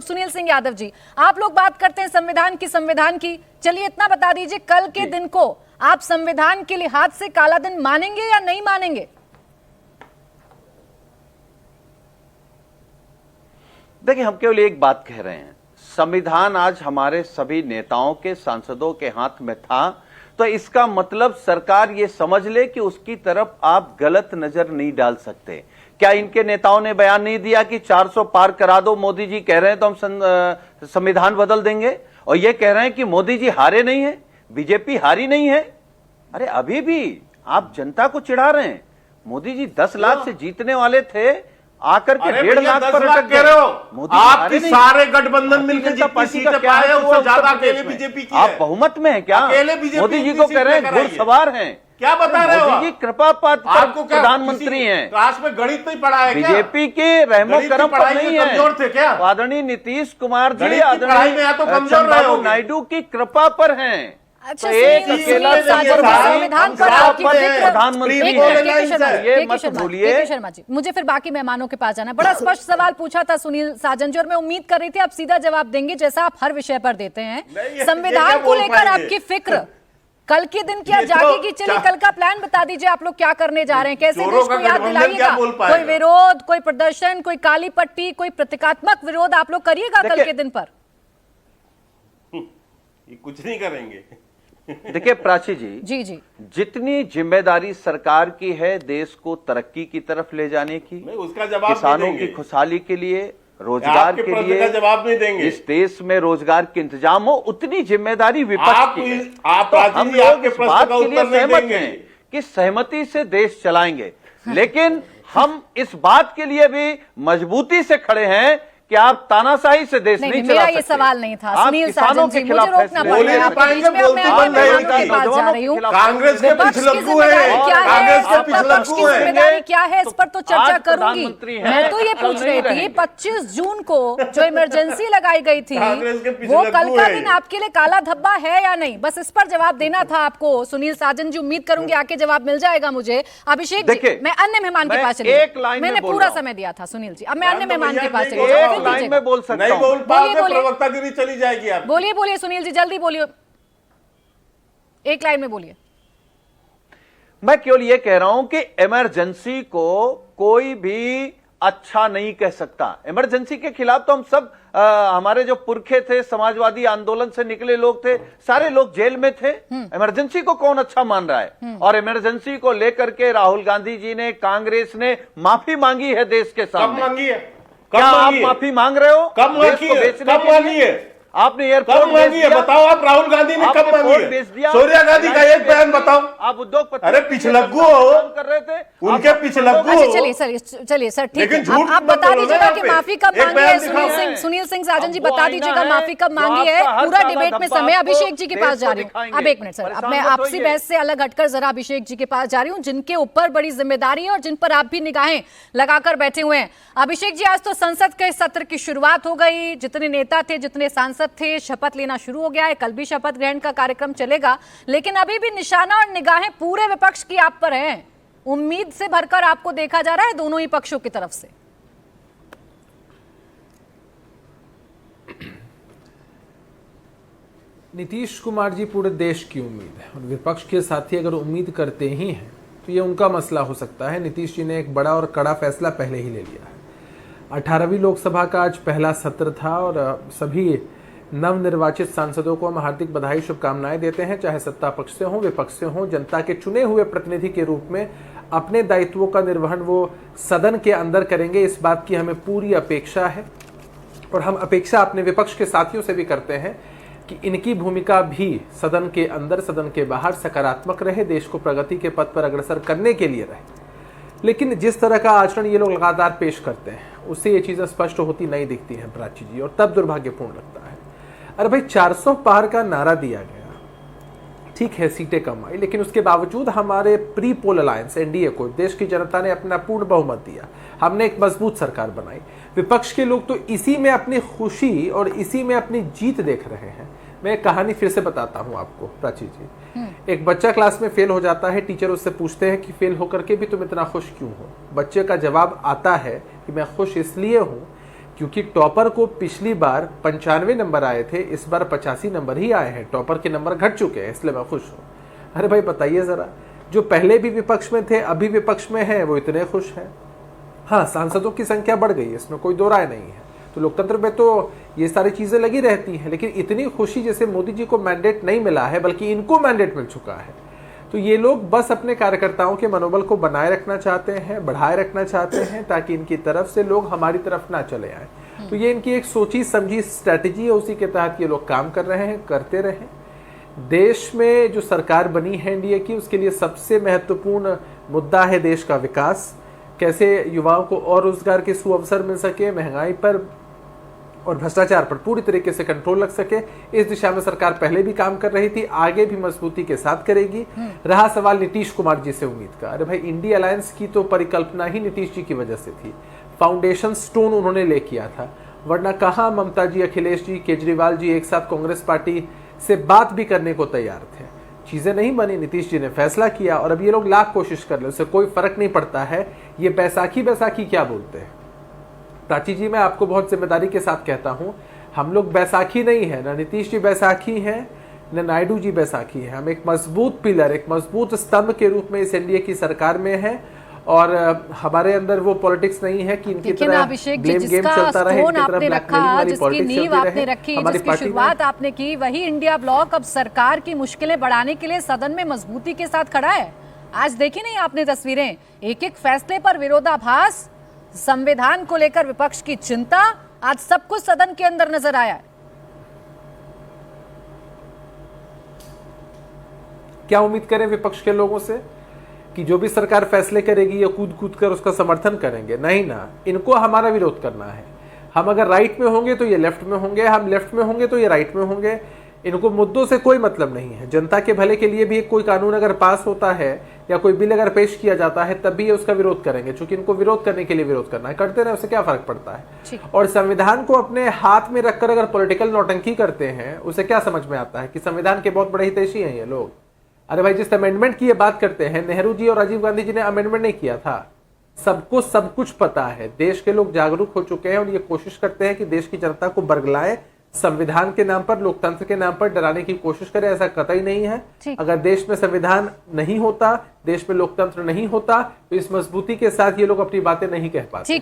सुनील सिंह यादव जी, आप लोग बात करते हैं संविधान की, चलिए इतना बता दीजिए, कल के दिन को आप संविधान के लिहाज से काला दिन मानेंगे या नहीं मानेंगे? देखिए, हम केवल एक बात कह रहे हैं, संविधान आज हमारे सभी नेताओं के, सांसदों के हाथ में था, तो इसका मतलब सरकार ये समझ ले कि उसकी तरफ आप गलत नजर नहीं डाल सकते। क्या इनके नेताओं ने बयान नहीं दिया कि 400 पार करा दो, मोदी जी कह रहे हैं तो हम संविधान बदल देंगे, और ये कह रहे हैं कि मोदी जी हारे नहीं है, बीजेपी हारी नहीं है। अरे अभी भी आप जनता को चिढ़ा रहे हैं। मोदी जी 10 लाख से जीतने वाले थे, आकर के 1.5 लाख पर अटक कह रहे हो। आपकी सारे गठबंधन मिलकर जितनी सीटें पाए हैं उससे ज्यादा अकेले बीजेपी की है। आप बहुमत में हैं क्या? अकेले बीजेपी मोदी जी को कह रहे हैं घुड़सवार हैं। क्या बता रहे हो? मोदी जी कृपा पात्र आपको प्रधानमंत्री हैं। क्लास में गणित नहीं पढ़ा है क्या? बीजेपी के रहमो करम पर नहीं है। कमजोर थे क्या? आदरणीय नीतीश कुमार जी, पढ़ाई में या तो कमजोर रहे चंद्रबाबू होंगे। नायडू की कृपा पर हैं। अच्छा, तो एक सुनील अकेला संविधान पर आपकी प्रधानमंत्री के बोलिए। शर्मा जी, मुझे फिर बाकी मेहमानों के पास जाना। बड़ा स्पष्ट सवाल पूछा था सुनील साजन जी, और मैं उम्मीद कर रही थी आप सीधा जवाब देंगे, जैसा आप हर विषय पर देते हैं। संविधान को लेकर आपकी फिक्र कल के दिन क्या जागेगी? चलिए कल का प्लान बता दीजिए, आप लोग क्या करने जा रहे हैं, कैसे देश को याद दिलाइएगा? कोई विरोध, कोई प्रदर्शन, कोई काली पट्टी, कोई प्रतीकात्मक विरोध आप लोग करिएगा कल के दिन पर? ये कुछ नहीं करेंगे। देखिए प्राची जी, जी जितनी जिम्मेदारी सरकार की है देश को तरक्की की तरफ ले जाने की, उसका जवाब किसानों की खुशहाली के लिए, रोजगार के लिए, जवाब नहीं देंगे, इस देश में रोजगार के इंतजाम हो, उतनी जिम्मेदारी विपक्ष की है। तो हम लोग इस बात के लिए सहमत हैं कि सहमति से देश चलाएंगे, लेकिन हम इस बात के लिए भी मजबूती से खड़े हैं कि आप तानाशाही से देश नहीं चला सकते। ये सवाल नहीं था सुनील साजन जी, मुझे रोकना बोल नहीं पाएंगे, कांग्रेस के पिछलग्गू है, कांग्रेस के पिछलग्गू है, जिम्मेदारी क्या है इस पर तो चर्चा करूंगी। मैं तो ये पूछ रही थी 25 जून को जो इमरजेंसी लगाई गई थी, वो कल का दिन आपके लिए काला धब्बा है या नहीं? बस इस पर जवाब देना था आपको सुनील साजन जी। उम्मीद करूंगी आके जवाब मिल जाएगा मुझे। अभिषेक जी, मैं अन्य मेहमान के पास चली, मैंने पूरा समय दिया था सुनील जी, अब मैं अन्य मेहमान के पास चली। लाइन में बोल सकता नहीं बोल पाओगे, प्रवक्तागिरी चली जाएगी। आप बोलिए सुनील जी, जल्दी बोलिए, एक लाइन में बोलिए। मैं केवल ये कह रहा हूं कि इमरजेंसी को कोई भी अच्छा नहीं कह सकता। इमरजेंसी के खिलाफ तो हम सब हमारे जो पुरखे थे, समाजवादी आंदोलन से निकले लोग थे, सारे लोग जेल में थे। इमरजेंसी को कौन अच्छा मान रहा है? और इमरजेंसी को लेकर के राहुल गांधी जी ने, कांग्रेस ने माफी मांगी है देश के सामने। कब मांगी है? क्या आप माफी मांग रहे हो? कब मांगी है? आपने एयरपोर्ट मांगी है? बताओ आप, राहुल गांधी ने कब मांगी है? सोनिया गांधी का एक बयान बताओ। आप उद्योगपति, अरे पिछलग्गू हो कर रहे थे, उनके पिछलग्गू हो। चलिए सर, ठीक है, आप बता दीजिएगा कि माफी कब मांगी है। सुनील सिंह साजन जी बता दीजिएगा माफी कब मांगी है। पूरा डिबेट में समय अभिषेक जी के पास जा रही हूँ। अब एक मिनट सर, अब मैं आपसी बहस से अलग हटकर जरा अभिषेक जी के पास जा रही हूँ, जिनके ऊपर बड़ी जिम्मेदारी है और जिन पर आप भी निगाहें लगाकर बैठे हुए हैं। अभिषेक जी, आज तो संसद के सत्र की शुरुआत हो गई, जितने नेता थे, जितने सांसद थे, शपथ लेना शुरू हो गया है। कल भी शपथ ग्रहण का कार्यक्रम चलेगा, लेकिन अभी भी निशाना और निगाहें पूरे विपक्ष की आप पर हैं। उम्मीद से भरकर आपको देखा जा रहा है दोनों ही पक्षों की तरफ से। नीतीश कुमार जी पूरे देश की उम्मीद है, और विपक्ष के साथी अगर उम्मीद करते ही हैं तो ये उनका मसला हो सकता है। नीतीश जी ने एक बड़ा और कड़ा फैसला पहले ही ले लिया है। 18वीं लोकसभा का आज पहला सत्र था, और सभी नवनिर्वाचित सांसदों को हम हार्दिक बधाई, शुभकामनाएं देते हैं, चाहे सत्ता पक्ष से हो, विपक्ष से हो। जनता के चुने हुए प्रतिनिधि के रूप में अपने दायित्वों का निर्वहन वो सदन के अंदर करेंगे, इस बात की हमें पूरी अपेक्षा है। और हम अपेक्षा अपने विपक्ष के साथियों से भी करते हैं कि इनकी भूमिका भी सदन के अंदर, सदन के बाहर सकारात्मक रहे, देश को प्रगति के पथ पर अग्रसर करने के लिए रहे। लेकिन जिस तरह का आचरण ये लोग लगातार पेश करते हैं, उससे ये चीज़ें स्पष्ट होती नहीं दिखती हैं प्राची जी, और तब दुर्भाग्यपूर्ण लगता है। अरे भाई, 400 पार का नारा दिया गया, ठीक है, सीटें कम आई, लेकिन उसके बावजूद हमारे प्री पोल अलायंस एनडीए को देश की जनता ने अपना पूर्ण बहुमत दिया। हमने एक मजबूत सरकार बनाई। विपक्ष के लोग तो इसी में अपनी खुशी और इसी में अपनी जीत देख रहे हैं। मैं एक कहानी फिर से बताता हूं आपको प्राची जी। एक बच्चा क्लास में फेल हो जाता है, टीचर उससे पूछते हैं कि फेल होकर के भी तुम इतना खुश क्यों हो? बच्चे का जवाब आता है कि मैं खुश इसलिए हूं क्योंकि टॉपर को पिछली बार 95 नंबर आए थे, इस बार 85 नंबर ही आए हैं। टॉपर के नंबर घट चुके हैं, इसलिए मैं खुश हूं। अरे भाई बताइए जरा, जो पहले भी विपक्ष में थे अभी विपक्ष में हैं, वो इतने खुश हैं। हाँ, सांसदों की संख्या बढ़ गई है, इसमें कोई दो राय नहीं है। तो लोकतंत्र में तो ये सारी चीजें लगी रहती हैं, लेकिन इतनी खुशी जैसे मोदी जी को मैंडेट नहीं मिला है, बल्कि इनको मैंडेट मिल चुका है। तो ये लोग बस अपने कार्यकर्ताओं के मनोबल को बनाए रखना चाहते हैं, बढ़ाए रखना चाहते हैं, ताकि इनकी तरफ से लोग हमारी तरफ ना चले आए। तो ये इनकी एक सोची समझी स्ट्रैटेजी है, उसी के तहत ये लोग काम कर रहे हैं, करते रहे। देश में जो सरकार बनी है एनडीए की, उसके लिए सबसे महत्वपूर्ण मुद्दा है देश का विकास। कैसे युवाओं को और रोजगार के सुअवसर मिल सके, महंगाई पर और भ्रष्टाचार पर पूरी तरीके से कंट्रोल लग सके, इस दिशा में सरकार पहले भी काम कर रही थी, आगे भी मजबूती के साथ करेगी। रहा सवाल नीतीश कुमार जी से उम्मीद का, अरे भाई इंडिया अलायंस की तो परिकल्पना ही नीतीश जी की वजह से थी, फाउंडेशन स्टोन उन्होंने ले किया था, वरना कहां ममता जी, अखिलेश जी, केजरीवाल जी एक साथ कांग्रेस पार्टी से बात भी करने को तैयार थे। चीजें नहीं बनी, नीतीश जी ने फैसला किया, और अब ये लोग लाख कोशिश कर ले, उससे कोई फर्क नहीं पड़ता है। ये बैसाखी बैसाखी क्या बोलते हैं प्राची जी, मैं आपको बहुत जिम्मेदारी के साथ कहता हूं, हम लोग बैसाखी नहीं है, ना नीतीश जी बैसाखी हैं, न नायडू जी बैसाखी है। हम एक मजबूत पिलर, एक मजबूत स्तंभ के रूप में इस एनडीए की सरकार में है, और हमारे अंदर वो पॉलिटिक्स नहीं है कि इनकी तरह ब्लेम गेम चलता रहे, इनकी तरह ब्लैकमेलिंग वाली पॉलिटिक्स चलती रहे। हमारी जिसकी शुरुआत आपने की, वही इंडिया ब्लॉक अब सरकार की मुश्किलें बढ़ाने के लिए सदन में मजबूती के साथ खड़ा है। आज देखी नहीं आपने तस्वीरें, एक एक फैसले पर विरोधाभास, संविधान को लेकर विपक्ष की चिंता, आज सब कुछ सदन के अंदर नजर आया है। क्या उम्मीद करें विपक्ष के लोगों से कि जो भी सरकार फैसले करेगी ये कूद कूद कर उसका समर्थन करेंगे? नहीं ना, इनको हमारा विरोध करना है। हम अगर राइट में होंगे तो ये लेफ्ट में होंगे, हम लेफ्ट में होंगे तो ये राइट में होंगे। इनको मुद्दों से कोई मतलब नहीं है। जनता के भले के लिए भी कोई कानून अगर पास होता है या कोई बिल अगर पेश किया जाता है, तब भी ये उसका विरोध करेंगे, क्योंकि इनको विरोध करने के लिए विरोध करना है। करते रहे, उससे क्या फर्क पड़ता है। और संविधान को अपने हाथ में रखकर अगर पॉलिटिकल नौटंकी करते हैं, उसे क्या समझ में आता है कि संविधान के बहुत बड़े हितैषी हैं ये लोग। अरे भाई, जिस अमेंडमेंट की ये बात करते हैं, नेहरू जी और राजीव गांधी जी ने अमेंडमेंट नहीं किया था। सबको सब कुछ पता है, देश के लोग जागरूक हो चुके हैं और ये कोशिश करते हैं कि देश की जनता को बरगलाएं, संविधान के नाम पर, लोकतंत्र के नाम पर डराने की कोशिश करें। ऐसा कतई नहीं है। अगर देश में संविधान नहीं होता, देश में लोकतंत्र नहीं होता, तो इस मजबूती के साथ ये लोग अपनी बातें नहीं कह पाते।